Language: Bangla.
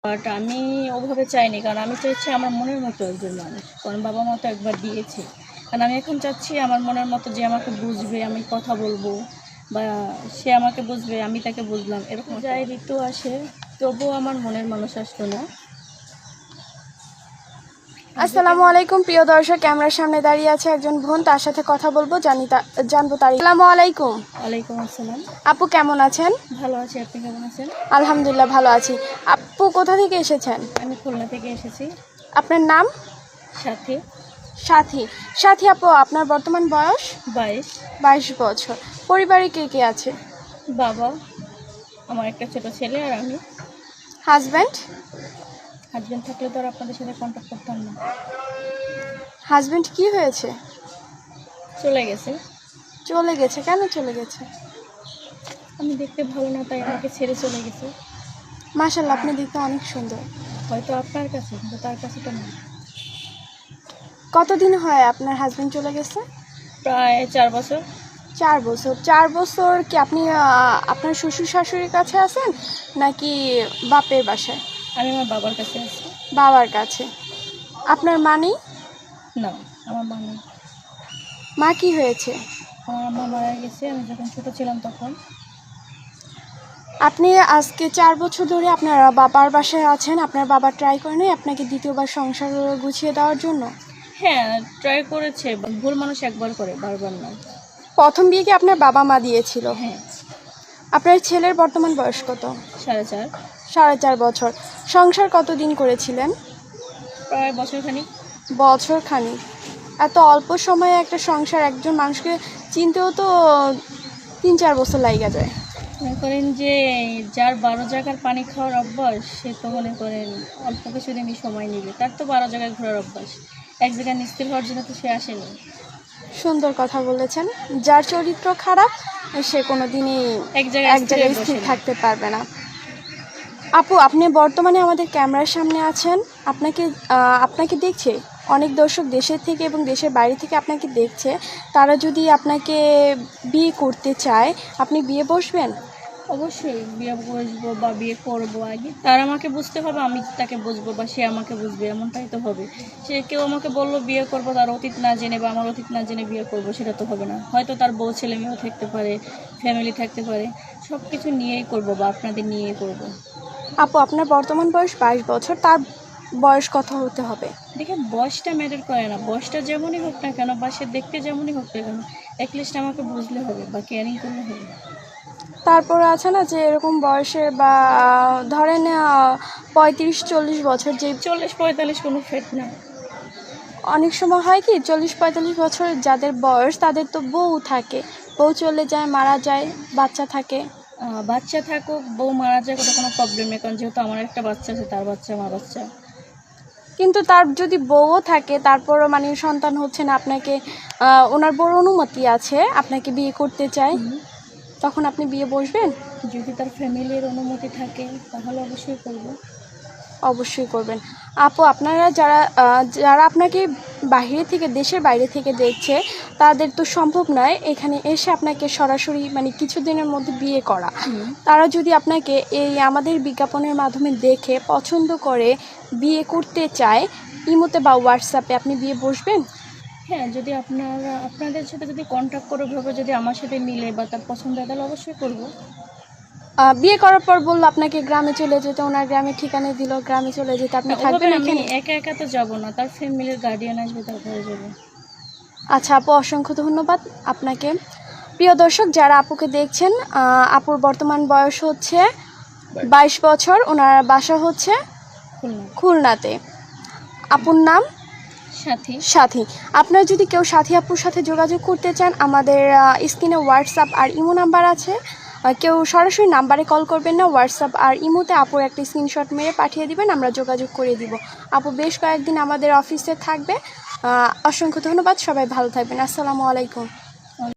বাট আমি ওভাবে চাইনি, কারণ আমি চাইছি আমার মনের মতো একজন মানুষ, কারণ বাবা মা তো একবার দিয়েছে। কারণ আমি এখন চাচ্ছি আমার মনের মতো, যে আমাকে বুঝবে, আমি কথা বলবো বা সে আমাকে বুঝবে, আমি তাকে বুঝলাম, এরকম যাই ঋতু আসে তবুও আমার মনের মানুষ আসতো না। আসসালামু আলাইকুম প্রিয় দর্শক, ক্যামেরার সামনে দাঁড়িয়ে আছে একজন বোন, তার সাথে কথা বলবো, জানবো তার। আসসালামু আলাইকুম। ওয়ালাইকুম আসসালাম। আপু কেমন আছেন? ভালো আছি, আপনি কেমন আছেন? আলহামদুলিল্লাহ ভালো আছি। আপু কোথা থেকে এসেছেন? আমি খুলনা থেকে এসেছি। আপনার নাম? সাথে সাথী। সাথী আপু, আপনার বর্তমান বয়স? 22 বছর। পরিবারে কে কে আছে? বাবা, আমার একটা ছোট ছেলে আর আমি। হাজব্যান্ড? হাজব্যান্ড থাকলে তো আর আপনাদের সাথে কন্ট্যাক্ট করতাম না। হাজব্যান্ড কি হয়েছে? চলে গেছে। চলে গেছে? কেন চলে গেছে? আমি দেখতে ভালো না, তাই আমাকে ছেড়ে চলে গেছে। মাশাআল্লাহ, আপনি দেখতে অনেক সুন্দর। হয়তো আপনার কাছে, কিন্তু তার কাছে তো না। কতদিন হয় আপনার হাজব্যান্ড চলে গেছে? প্রায় 4 বছর। 4 বছর। 4 বছর কি আপনি আপনার শ্বশুর শাশুড়ির কাছে আছেন নাকি বাপের বাসায়? আমি আমার বাবার কাছে আছি। বাবার কাছে। আপনার মা নেই? না, আমার মা নেই। মা কি হয়েছে? আমার আম্মা মারা গেছে আমি যখন ছোট ছিলাম তখন। আপনি আজকে 4 বছর ধরে আপনার বাবার বাসায় আছেন, আপনার বাবা ট্রাই করে নাই আপনাকে দ্বিতীয়বার সংসার গুছিয়ে দেওয়ার জন্য? হ্যাঁ, ট্রাই করেছে। ভুল মানুষ একবার করে, বারবার না। প্রথম বিয়ে কি আপনার বাবা মা দিয়েছিল? হ্যাঁ। আপনার ছেলের বর্তমান বয়স কত? 4.5। 4.5 বছর। সংসার কতদিন করেছিলেন? প্রায় বছরখানিক। বছরখানিক। এত অল্প সময়ে একটা সংসার, একজন মানুষকে চিনতেও তো 3-4 বছর লাইগা যায়। মনে করেন যে যার 12 জায়গার পানি খাওয়ার অভ্যাস, সে তো মনে করেন অল্প কিছুদিনই সময় নেবে। তার তো 12 জায়গায় ঘোরার অভ্যাস, এক জায়গায় স্থির হওয়ার জন্য তো সে আসেনি। সুন্দর কথা বলেছেন। যার চরিত্র খারাপ সে কোনোদিনই এক জায়গায় স্থির থাকতে পারবে না। আপু, আপনি বর্তমানে আমাদের ক্যামেরার সামনে আছেন, আপনাকে দেখছে অনেক দর্শক, দেশের থেকে এবং দেশের বাইরে থেকে আপনাকে দেখছে। তারা যদি আপনাকে বিয়ে করতে চায়, আপনি বিয়ে বসবেন? অবশ্যই বিয়ে বসবো বা বিয়ে করবো। আগে তার আমাকে বুঝতে হবে, আমি তাকে বুঝবো, বা সে আমাকে বুঝবে, এমনটাই তো হবে। সে কেউ আমাকে বললো বিয়ে করবো, তার অতীত না জেনে বা আমার অতীত না জেনে বিয়ে করবো, সেটা তো হবে না। হয়তো তার বউ ছেলে মেয়েও থাকতে পারে, ফ্যামিলি থাকতে পারে, সব কিছু নিয়েই করবো বা আপনাদের নিয়েই করবো। আপু, আপনার বর্তমান বয়স 22 বছর, তার বয়স কত হতে হবে? দেখেন, বয়সটা ম্যাটার করে না। বয়সটা যেমনই হোক না কেন বা সে দেখতে যেমনই হোক না কেন, অ্যাটলিস্ট আমাকে বুঝলে হবে বা কেয়ারিং করলে হবে। তারপরে আছে না যে এরকম বয়সে বা ধরেন 35-40 বছর, যে 40-45 কোনো ফেট না। অনেক সময় হয় কি 40-45 বছর যাদের বয়স, তাদের তো বউ থাকে, বউ চলে যায়, মারা যায়, বাচ্চা থাকে। বাচ্চা থাকুক, বউ মারা যায়, ওটা কোনো প্রবলেম নেই, কারণ যেহেতু আমার একটা বাচ্চা আছে, তার বাচ্চা আমার বাচ্চা। কিন্তু তার যদি বউও থাকে, তারপরও মানে সন্তান হচ্ছে না, আপনাকে ওনার বড় অনুমতি আছে, আপনাকে বিয়ে করতে চায়, তখন আপনি বিয়ে বসবেন? যদি তার ফ্যামিলির অনুমতি থাকে তাহলে অবশ্যই করব। অবশ্যই করবেন। আপু, আপনারা যারা আপনাকে বাইরে থেকে, দেশের বাইরে থেকে দেখছে, তাদের তো সম্ভব নয় এখানে এসে আপনাকে সরাসরি মানে কিছুদিনের মধ্যে বিয়ে করা। তারা যদি আপনাকে এই আমাদের বিজ্ঞাপনের মাধ্যমে দেখে পছন্দ করে বিয়ে করতে চায়, ইমোতে বা হোয়াটসঅ্যাপে, আপনি বিয়ে বসবেন? হ্যাঁ, যদি আপনাদের সাথে যদি কন্ট্যাক্ট করে ভাবে, যদি আমার সাথে মিলে বা তার পছন্দ হয়, তাহলে অবশ্যই করব। বিয়ে করার পর বললো আপনাকে গ্রামে চলে যেতে, ওনার গ্রামে ঠিকানা দিল, গ্রামে চলে যেতে, আপনি থাকবেন আমি এখানে? একা একা তো যাবো না, তার ফ্যামিলির গার্ডিয়ান আসবে, তারপরে যাবো। আচ্ছা আপু, অসংখ্য ধন্যবাদ আপনাকে। প্রিয় দর্শক, যারা আপুকে দেখছেন, আপুর বর্তমান বয়স হচ্ছে 22 বছর, ওনার বাসা হচ্ছে খুলনাতে। আপুর নাম সাথী। আপনার যদি কেউ সাথী আপুর সাথে যোগাযোগ করতে চান, আমাদের স্ক্রিনে হোয়াটসঅ্যাপ আর ইমো নাম্বার আছে। কেউ সরাসরি নাম্বারে কল করবেন না, হোয়াটসঅ্যাপ আর ইমোতে আপুর একটা স্ক্রিনশট মেরে পাঠিয়ে দিবেন, আমরা যোগাযোগ করে দিব। আপু বেশ কয়েকদিন আমাদের অফিসে থাকবে। অসংখ্য ধন্যবাদ, সবাই ভালো থাকবেন। আসসালামু আলাইকুম।